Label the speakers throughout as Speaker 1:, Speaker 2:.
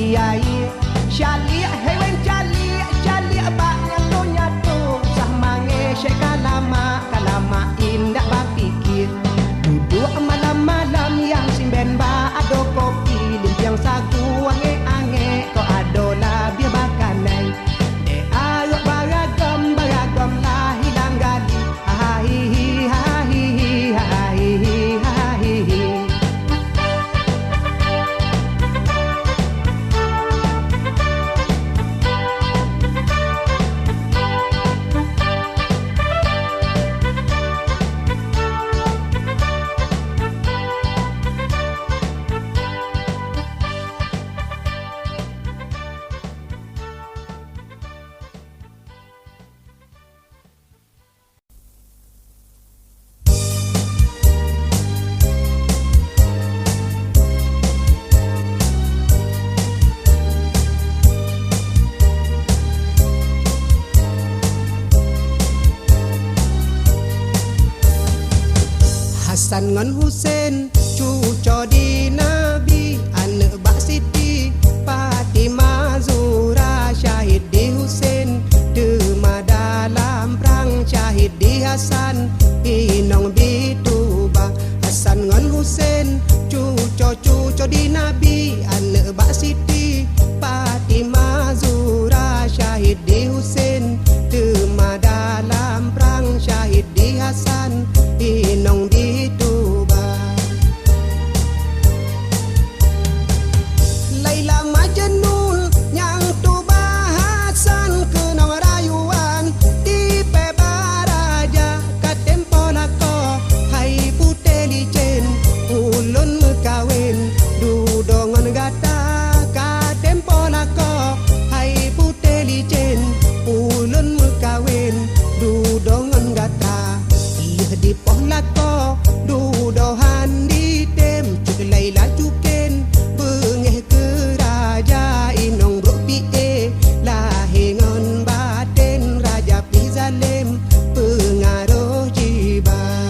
Speaker 1: kiai syalik hewan calik baknya tu nyatu sah mange syek kalama indah bapikir duduk malam-malam yang simben ba ado kopi limpiang sagu ange ko ado lah biar bakanai de ayok baragam lah hilang gali hahihi Hasan ngan Husain cuco di Nabi anak Bak Siti Fatimah Zura syahid di Husain dema dalam perang syahid di Hasan inong bituba Hasan ngan Husain cuco di Nabi anak Bak Siti Fatimah Zura syahid di Husain dema dalam perang syahid di Hasan inong bituba Laila Majnun yang tuba Hasan kenang rayuan di pebaraja katempo lako hai puteli jen ulun kawin dudongan gata katempo lako hai puteli jen ulun kawin dudongan gata di pohlako dudohan di tem cuk Laila cuken bengeh keraja inong bro pie lahengon baten raja pizalem pengaruh jiba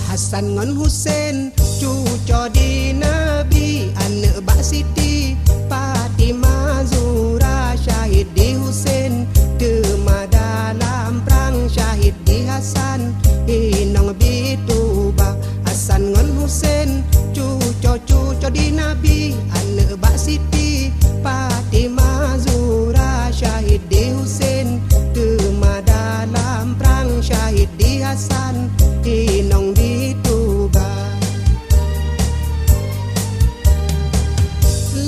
Speaker 1: Hasan ngan Husain cuco di Nabi anak Bak Siti Fatimah Zura syahid di Husain dema dalam perang syahid di Hasan inong bituba Hasan ngan Husain cuco di Nabi anak Bak Siti Fatimah Zura syahid di Husain dema dalam perang syahid di Hasan inong bituba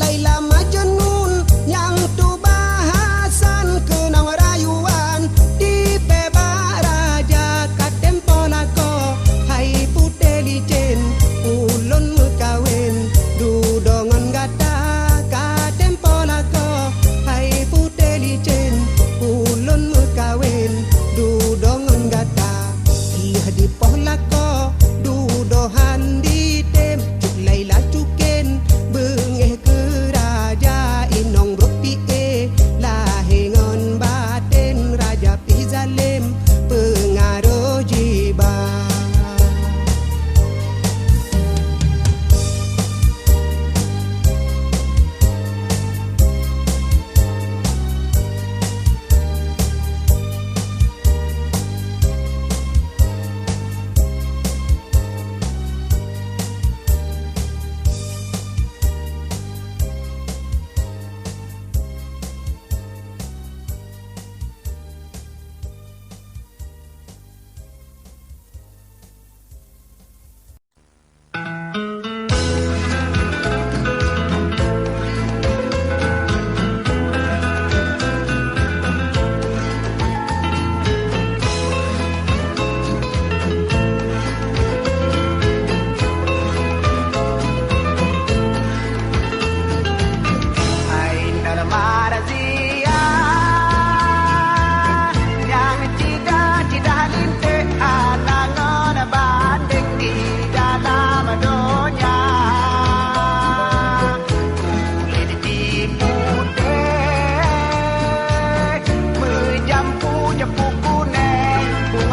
Speaker 1: Laila Majnun yang tuba Hasan kenang rayuan di pebaraja katempo lako hai puteli jen ulun kawin dudongan gata katempo lako hai puteli jen ulun kawin dudongan gata di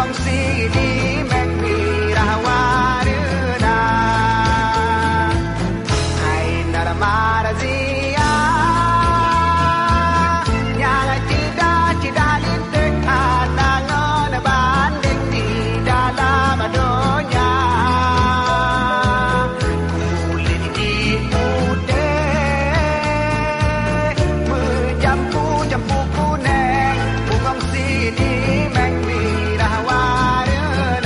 Speaker 1: mengongsi di mek mirah warna ai narmarazia nyala cida lintek anangon banding di dalam donya kulit di putih menjampu-jampu kuning mengongsi di mek mirah warna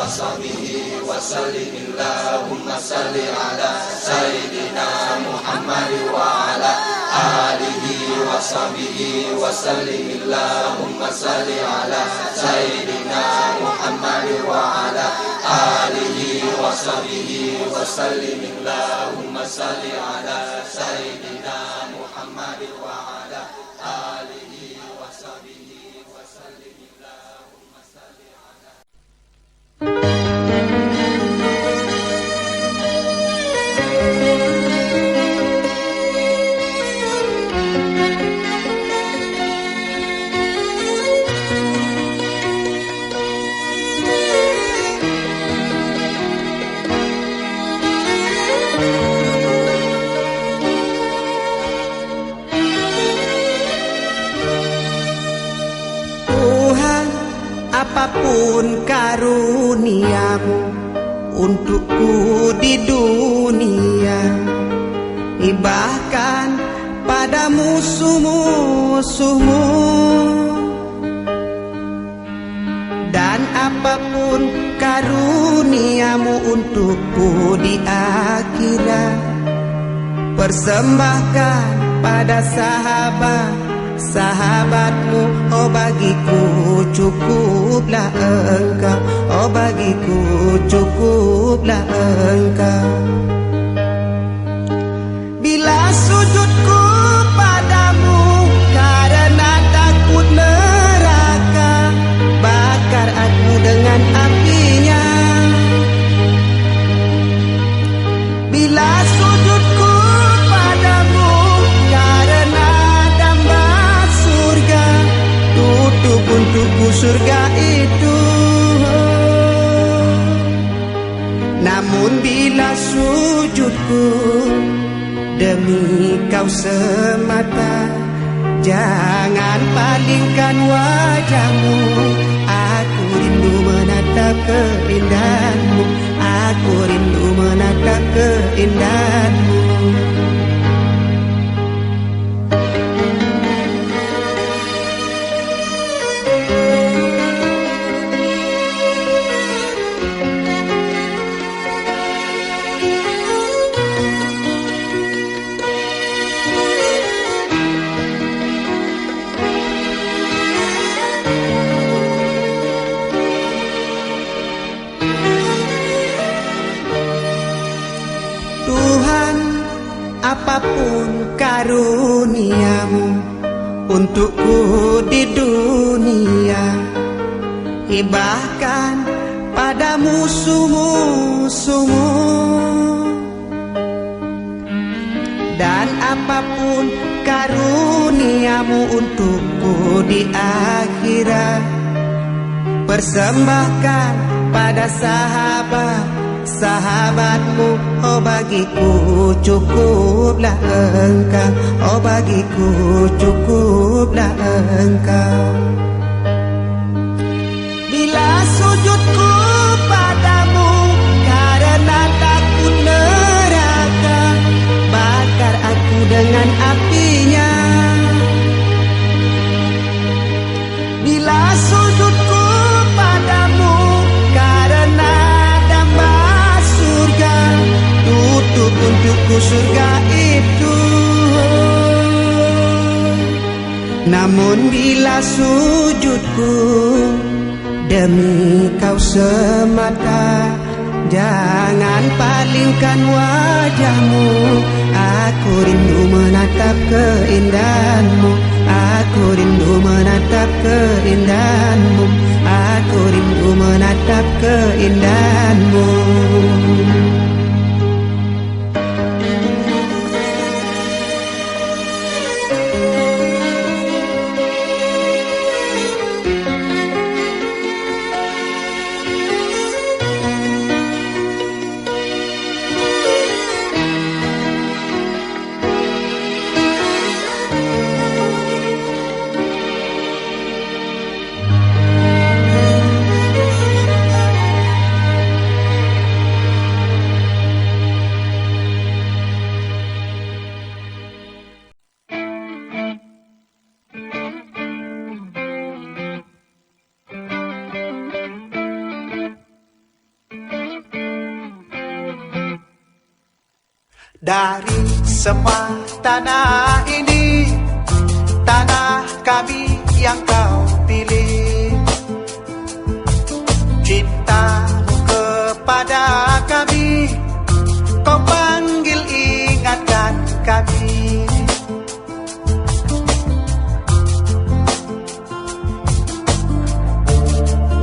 Speaker 2: sahbihi wa sallim. Allahumma salli ala Sayyidina Muhammad wa ala alihi wa sahbihi wa sallim. Allahumma salli ala Sayyidina Muhammad wa ala alihi wa sahbihi wa sallim. Allahumma salli ala Sayyidina Muhammad wa ala alihi wa sahbihi wa sallim. Allahumma salli ala
Speaker 1: apapun karuniamu untukku di dunia, bahkan pada musuh-musuhmu, dan apapun karuniamu untukku di akhirat, persembahkan pada sahabatmu, oh bagiku cukuplah engkau, oh bagiku cukuplah engkau. Bila sujudku padamu karena takut neraka, bakar aku dengan apinya. Bila sujudku padamu karena tutup untukku surga itu. Namun bila sujudku demi kau semata, jangan palingkan wajahmu. Aku rindu menatap keindahanmu, aku rindu menatap keindahanmu. Apapun karuniamu untukku di dunia, bahkan pada musuh-musuhmu, dan apapun karuniamu untukku di akhirat, persembahkan pada sahabatmu, oh bagiku cukuplah engkau, oh bagiku cukuplah engkau. Bila sujudku padamu karena takut neraka, bakar aku dengan apinya. Bila sujudku padamu karena tutup untukku surga itu. Namun bila sujudku demi kau semata, jangan palingkan wajahmu. Aku rindu menatap keindahanmu, aku rindu menatap keindahanmu, aku rindu menatap keindahanmu.
Speaker 3: Dari semua tanah ini, tanah kami yang kau pilih. Cintamu kepada kami, kau panggil ingatkan kami.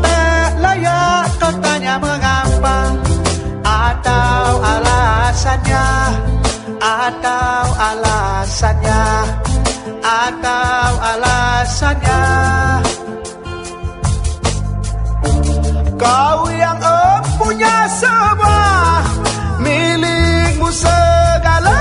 Speaker 3: Tak layak kau tanya mengapa, atau alasannya, atau alasannya, atau alasannya. Kau yang punya semua, milikmu segala.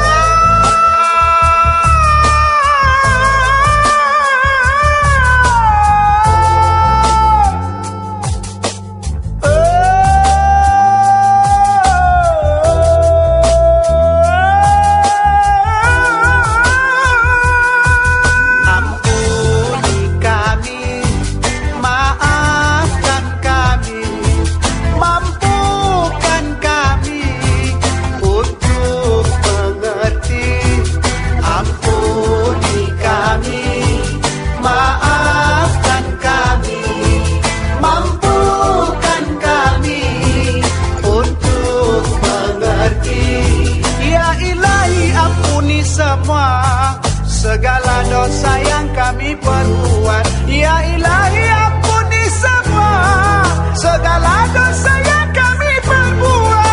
Speaker 3: Segala dosa yang kami perbuat, ya Ilahi ampuni semua segala dosa yang kami perbuat.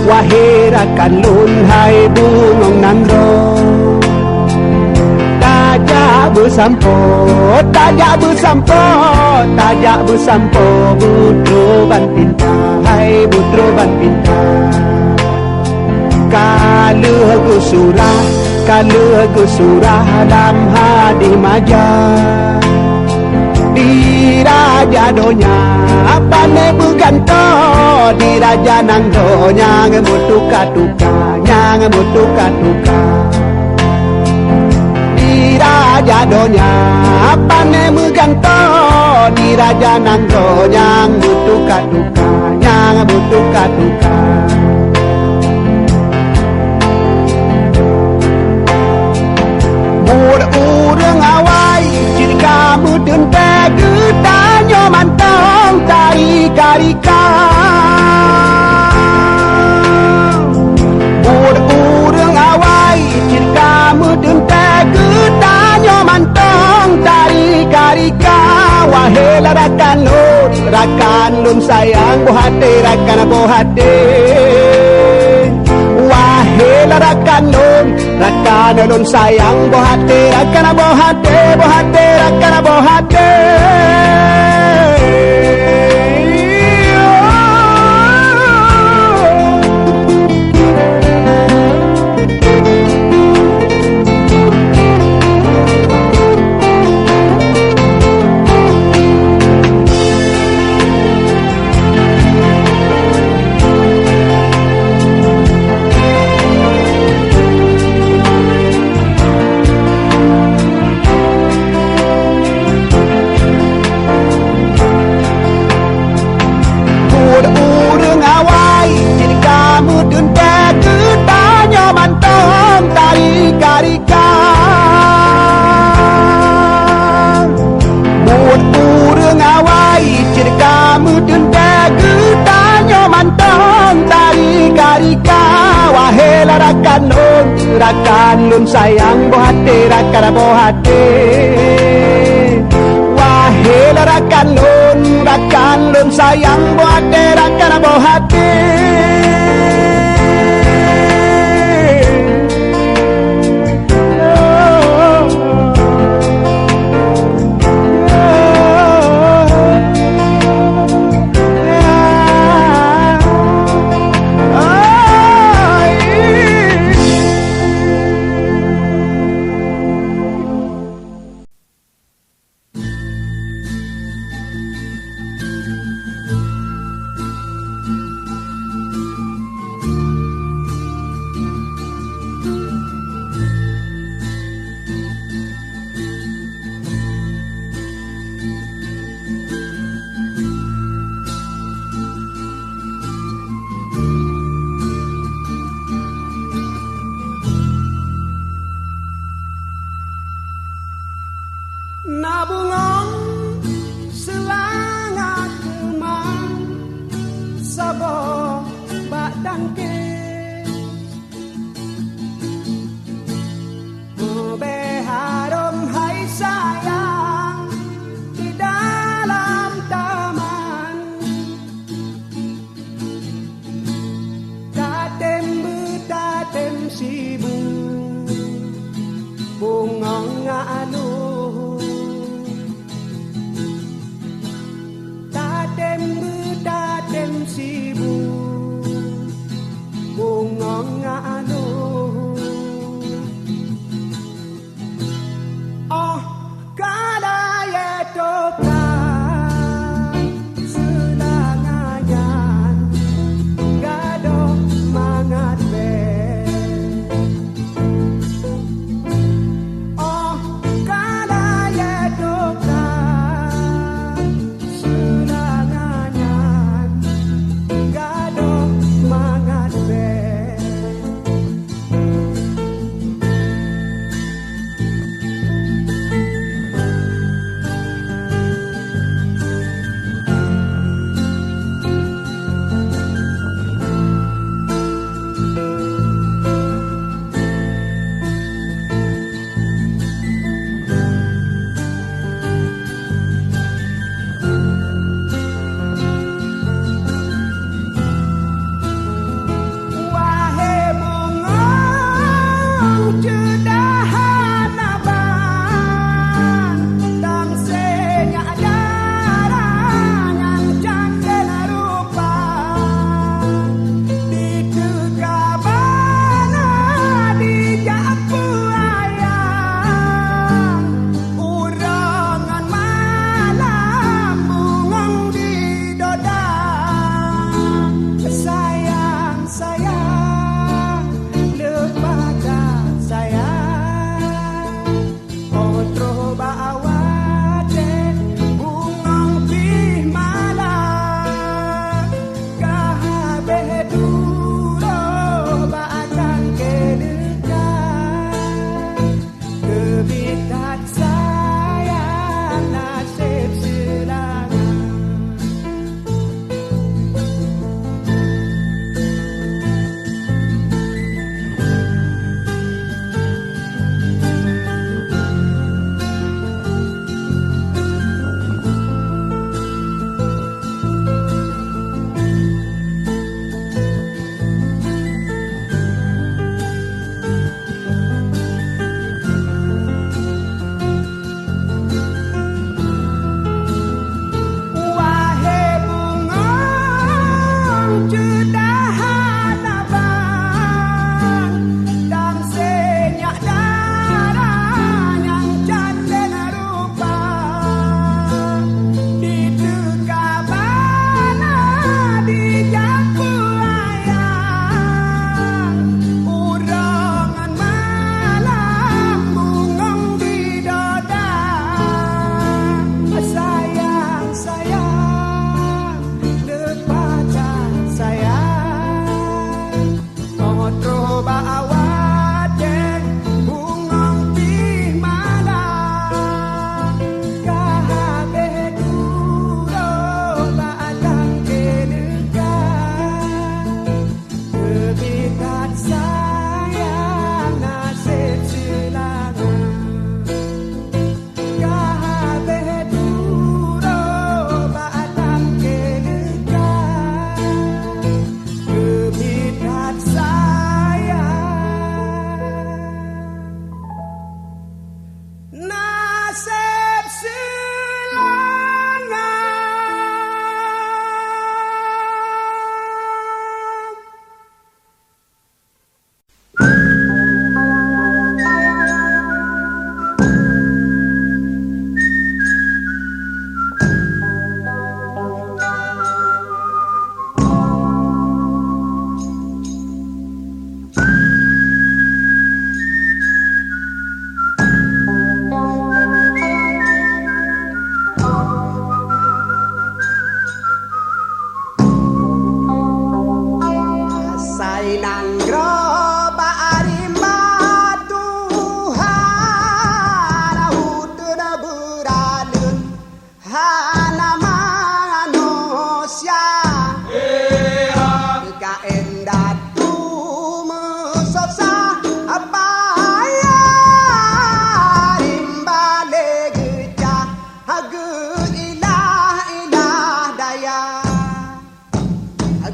Speaker 1: Wahai rakan lun, hai bungong nandro, tajak bersampo, tajak bersampo, tajak bersampo, butro ban pinta, hai butro ban pinta. Kalau surah dalam hadis majah, di raja donya pane berganto, di raja nang donya ngemutuka-tuka, ngemutuka-tuka. Di raja donya pane berganto, di raja nang donya ngemutuka-tuka,
Speaker 3: sayang bertukar-tukar. Urang awai ciri kamu dente getanyo mantong tari karika. Urang awai ciri kamu dente getanyo mantong tari karika. Wahai rakan lun sayang bohate rakan bohate. Rakan lun sayang bohate rakan bohate bohate rakan bohate. Rakan lun sayang bohate rakan bohate. Wahai rakan lun sayang bohate rakan bohate.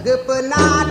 Speaker 1: Gepenat